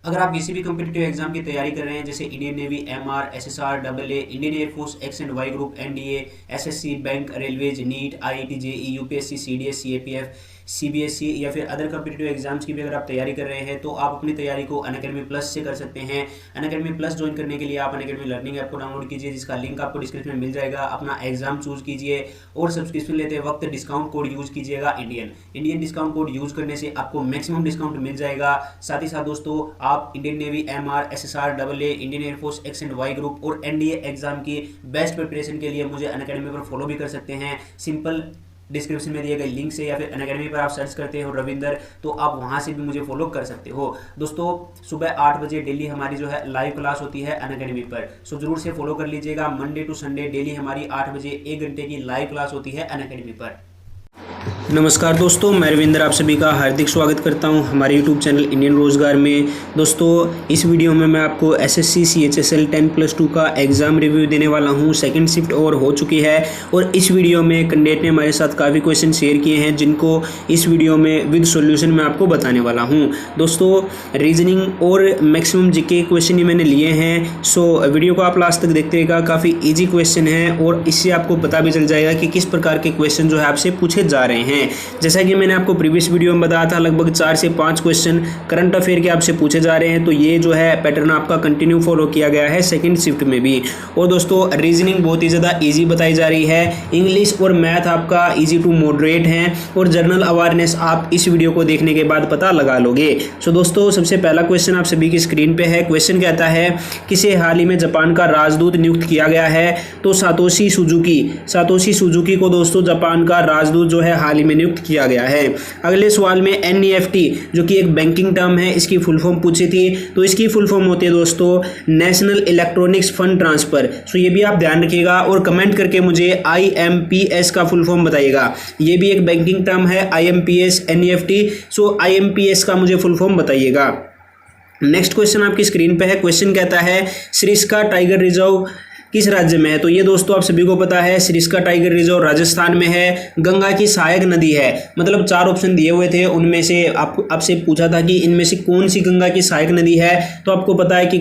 अगर आप किसी भी कम्पिटिटिव एग्जाम की तैयारी कर रहे हैं जैसे Indian navy, MR, SSR, double A, Indian air force, X and Y group, NDA, SSC, bank, railways, NEET, IIT, JE, UPSC, CDS, CAPF, CBSE या फिर अदर कम्पिटिटिव एग्जाम्स की भी अगर आप तैयारी कर रहे हैं तो आप अपनी तैयारी को अनअकैडमी प्लस से कर सकते हैं। अनअकैडमी प्लस ज्वाइन करने के लिए आप अनअकैडमी लर्निंग ऐप को डाउनलोड कीजिए, जिसका लिंक आपको डिस्क्रिप्शन में मिल जाएगा। अपना एग्जाम चूज कीजिए और सब्सक्रिप्शन लेते वक्त डिस्काउंट कोड यूज कीजिएगा इंडियन डिस्काउंट कोड यूज करने से आपको मैक्सिमम डिस्काउंट मिल जाएगा। साथ ही साथ दोस्तों आप Indian navy, MR, SSR, double A, Indian air force, X and Y group और एनडीए एग्जाम की बेस्ट प्रिपरेशन के लिए मुझे अनअकैडमी पर फॉलो भी कर सकते हैं। सिंपल डिस्क्रिप्शन में दिए गए लिंक से या फिर अनअकैडमी पर आप सर्च करते हो रविंदर, तो आप वहां से भी मुझे फॉलो कर सकते हो। दोस्तों सुबह 8 बजे डेली हमारी जो है लाइव क्लास होती है अनअकैडमी पर, सो जरूर से फॉलो कर लीजिएगा। मंडे टू संडे डेली हमारी 8 बजे 1 घंटे की लाइव क्लास होती है अनअकैडमी पर। नमस्कार दोस्तों, मैं रविंदर आप सभी का हार्दिक स्वागत करता हूं हमारे यूट्यूब चैनल इंडियन रोजगार में। दोस्तों इस वीडियो में मैं आपको एसएससी सीएचएसएल 10+2 का एग्जाम रिव्यू देने वाला हूं। सेकंड शिफ्ट और हो चुकी है और इस वीडियो में कैंडिडेट ने हमारे साथ काफ़ी क्वेश्चन शेयर किए हैं जिनको इस वीडियो में विद सॉल्यूशन मैं आपको बताने वाला हूँ। दोस्तों रीजनिंग और मैक्सिमम जीके क्वेश्चन ही मैंने लिए हैं, सो वीडियो को आप लास्ट तक देखते रहिएगा। काफ़ी ईजी क्वेश्चन है और इससे आपको पता भी चल जाएगा कि किस प्रकार के क्वेश्चन जो है आपसे पूछे जा रहे हैं। जैसा कि मैंने आपको प्रीवियस वीडियो में बताया था, लगभग 4 से 5 क्वेश्चन करंट अफेयर के आपसे पूछे जा रहे हैं, तो ये जो है पैटर्न आपका कंटिन्यू फॉलो किया गया है सेकंड शिफ्ट में भी। और दोस्तों रीजनिंग बहुत ही ज़्यादा इजी बताई जा रही है, इंग्लिश और मैथ आपका इजी टू मॉडरेट है और जनरल अवेयरनेस आप इस वीडियो को देखने के बाद पता लगा लोगे। सो दोस्तों सबसे पहला क्वेश्चन आप सभी की स्क्रीन पे है। क्वेश्चन कहता है किसे हाल ही में जापान का राजदूत नियुक्त किया गया है? तो सातोशी सुजुकी को दोस्तों जापान का राजदूत जो है हाल ही में नियुक्त किया गया है। अगले सवाल में एनईएफटी जो कि एक बैंकिंग टर्म है, इसकी फुल फॉर्म पूछी थी, तो इसकी फुल फॉर्म होती है दोस्तों नेशनल इलेक्ट्रॉनिक्स फंड ट्रांसफर। सो ये भी आप ध्यान रखिएगा और कमेंट करके मुझे आईएमपीएस का फुल फॉर्म बताइएगा। ये भी एक बैंकिंग टर्म है आईएमपीएस, एनईएफटी। सो आईएमपीएस का मुझे फुल फॉर्म बताइएगा। नेक्स्ट क्वेश्चन आपकी स्क्रीन पे है। क्वेश्चन कहता है सरिस्का टाइगर रिजर्व किस राज्य में है? तो ये दोस्तों आप सभी को पता है, सरिस्का टाइगर रिजर्व राजस्थान में है, गंगा की सहायक नदी है। मतलब 4 ऑप्शन दिए हुए थे, उनमें से आपसे पूछा था कि इनमें से कौन सी गंगा की सहायक नदी है, तो आपको पता है कि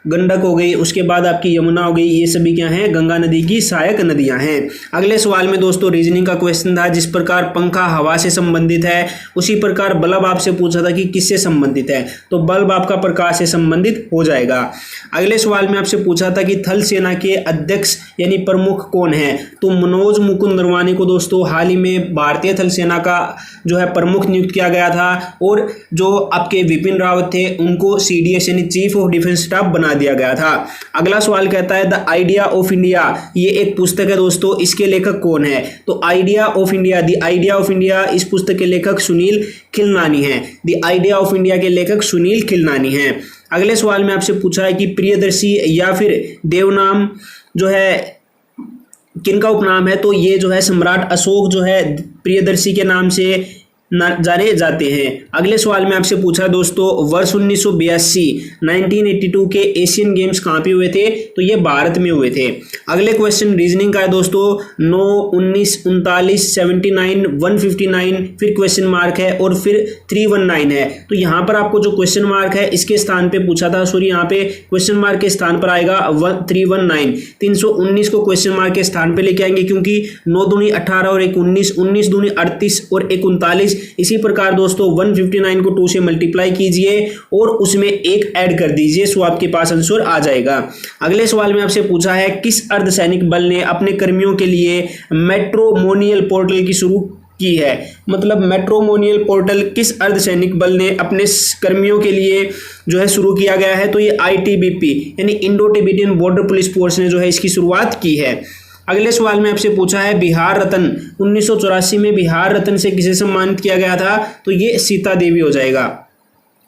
गंडक हो गई, उसके बाद आपकी यमुना हो गई, ये सभी क्या हैं? गंगा नदी की सहायक नदियां हैं। अगले सवाल में दोस्तों रीजनिंग का क्वेश्चन था, जिस प्रकार पंखा हवा से संबंधित है उसी प्रकार बल्ब आपसे पूछा था कि किससे संबंधित है, तो बल्ब आपका प्रकाश से संबंधित हो जाएगा। अगले सवाल में आपसे पूछा था कि थल सेना के अध्यक्ष यानी प्रमुख कौन है? तो मनोज मुकुंद नरवाने को दोस्तों हाल ही में भारतीय थल सेना का जो है प्रमुख नियुक्त किया गया था और जो आपके विपिन रावत थे उनको सीडीएस यानी चीफ ऑफ डिफेंस स्टाफ बना दिया गया था। अगला सवाल कहता है द आइडिया ऑफ इंडिया, ये एक पुस्तक है दोस्तों, इसके लेखक कौन है? तो idea of India, the idea of India, इस पुस्तक के लेखक सुनील खिलनानी हैं। द आइडिया ऑफ इंडिया के लेखक सुनील खिलनानी हैं। अगले सवाल में आपसे पूछा है कि प्रियदर्शी या फिर देवनाम जो है किनका उपनाम है? तो ये जो है सम्राट अशोक जो है प्रियदर्शी के नाम से जाने जाते हैं। अगले सवाल में आपसे पूछा दोस्तों वर्ष 1982 के एशियन गेम्स कहाँ पे हुए थे? तो ये भारत में हुए थे। अगले क्वेश्चन रीजनिंग का है दोस्तों 9, 19, 39, 79, 159, फिर क्वेश्चन मार्क है और फिर 319 है। तो यहाँ पर आपको जो क्वेश्चन मार्क है इसके स्थान पे पूछा था, सॉरी यहाँ पे क्वेश्चन मार्क के स्थान पर आएगा 319, 319 को क्वेश्चन मार्क के स्थान पे लेके आएंगे क्योंकि 9 दूनी 18 और 1 19, 19 दूनी 38 और 1 39। इसी प्रकार दोस्तों 159 को 2 से मल्टीप्लाई कीजिए और उसमें 1 ऐड कर दीजिए, सो आपके पास आंसर आ जाएगा। अगले सवाल में आपसे पूछा है किस अर्धसैनिक बल ने अपने कर्मियों के लिए मैट्रोमोनियल पोर्टल की शुरू की है? मतलब मैट्रोमोनियल पोर्टल किस अर्धसैनिक बल ने अपने कर्मियों के लिए जो है शुरू किया गया है? तो ये आईटीबीपी यानी Indo Tibetan border police force ने जो है इसकी शुरुआत की है। अगले सवाल में आपसे पूछा है बिहार रत्न 1984 में बिहार रत्न से किसे सम्मानित किया गया था? तो ये सीता देवी हो जाएगा।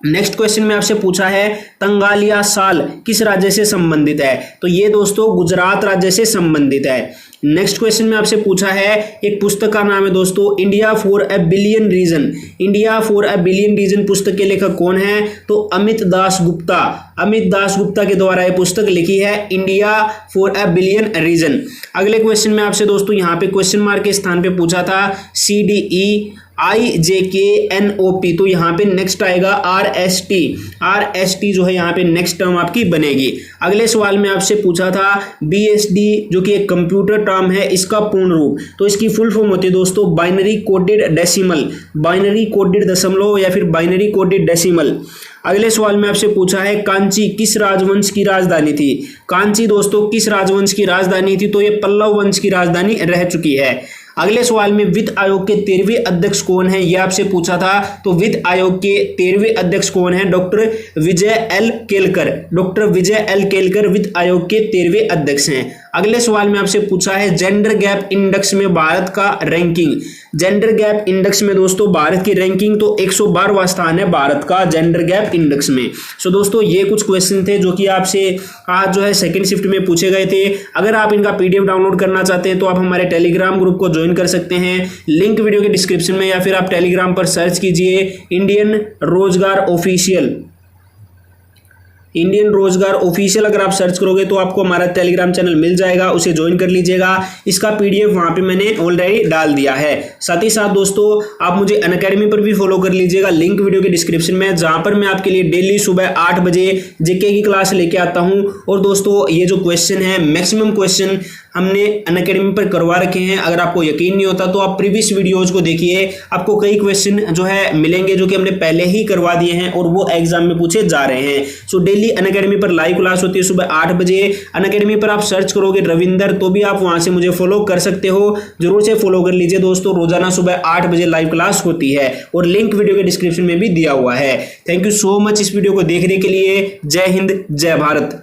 नेक्स्ट क्वेश्चन में आपसे पूछा है तंगालिया साल किस राज्य से संबंधित है? तो ये दोस्तों गुजरात राज्य से संबंधित है। नेक्स्ट क्वेश्चन में आपसे पूछा है एक पुस्तक का नाम है दोस्तों India for a billion reason. India for a billion reason पुस्तक के लेखक कौन है? तो अमित दास गुप्ता। अमित दास गुप्ता के द्वारा यह पुस्तक लिखी है India for a billion reason. अगले क्वेश्चन में आपसे दोस्तों यहाँ पे क्वेश्चन मार्क के स्थान पे पूछा था CDE IJKNOP, तो यहाँ पे नेक्स्ट आएगा RST जो है यहाँ पे नेक्स्ट टर्म आपकी बनेगी। अगले सवाल में आपसे पूछा था BSD जो कि एक कंप्यूटर टर्म है, इसका पूर्ण रूप, तो इसकी फुल फॉर्म होती है दोस्तों binary coded decimal, binary coded दशमलव या फिर बाइनरी कोडेड डेसिमल। अगले सवाल में आपसे पूछा है कांची किस राजवंश की राजधानी थी। कांची दोस्तों किस राजवंश की राजधानी थी, तो ये पल्लव वंश की राजधानी रह चुकी है। अगले सवाल में वित्त आयोग के 13वें अध्यक्ष कौन है, यह आपसे पूछा था। तो वित्त आयोग के 13वें अध्यक्ष कौन है, डॉक्टर विजय एल केलकर। डॉक्टर विजय एल केलकर वित्त आयोग के 13वें अध्यक्ष हैं। अगले सवाल में आपसे पूछा है जेंडर गैप इंडेक्स में भारत का रैंकिंग। जेंडर गैप इंडेक्स में दोस्तों भारत की रैंकिंग तो 112वां स्थान है भारत का जेंडर गैप इंडेक्स में। सो दोस्तों ये कुछ क्वेश्चन थे जो कि आपसे आज जो है सेकंड शिफ्ट में पूछे गए थे। अगर आप इनका PDF डाउनलोड करना चाहते हैं तो आप हमारे टेलीग्राम ग्रुप को ज्वाइन कर सकते हैं, लिंक वीडियो के डिस्क्रिप्शन में, या फिर आप टेलीग्राम पर सर्च कीजिए इंडियन रोजगार ऑफिशियल अगर आप सर्च करोगे तो आपको हमारा टेलीग्राम चैनल मिल जाएगा, उसे ज्वाइन कर लीजिएगा। इसका PDF वहां पे मैंने ऑलरेडी डाल दिया है। साथ ही साथ दोस्तों आप मुझे अनअकैडमी पर भी फॉलो कर लीजिएगा, लिंक वीडियो के डिस्क्रिप्शन में, जहां पर मैं आपके लिए डेली सुबह 8 बजे जीके की क्लास लेके आता हूं। और दोस्तों ये जो क्वेश्चन है मैक्सिमम क्वेश्चन हमने अनअकैडमी पर करवा रखे हैं। अगर आपको यकीन नहीं होता तो आप प्रीवियस वीडियोज को देखिए, आपको कई क्वेश्चन जो है मिलेंगे जो कि हमने पहले ही करवा दिए हैं और वो एग्जाम में पूछे जा रहे हैं। सो डेली अनअकैडमी पर लाइव क्लास होती है सुबह 8 बजे। अनअकैडमी पर आप सर्च करोगे रविंदर तो भी आप वहां से मुझे फॉलो कर सकते हो, जरूर से फॉलो कर लीजिए दोस्तों। रोजाना सुबह 8 बजे लाइव क्लास होती है और लिंक वीडियो के डिस्क्रिप्शन में भी दिया हुआ है। थैंक यू सो मच इस वीडियो को देखने के लिए। जय हिंद, जय भारत।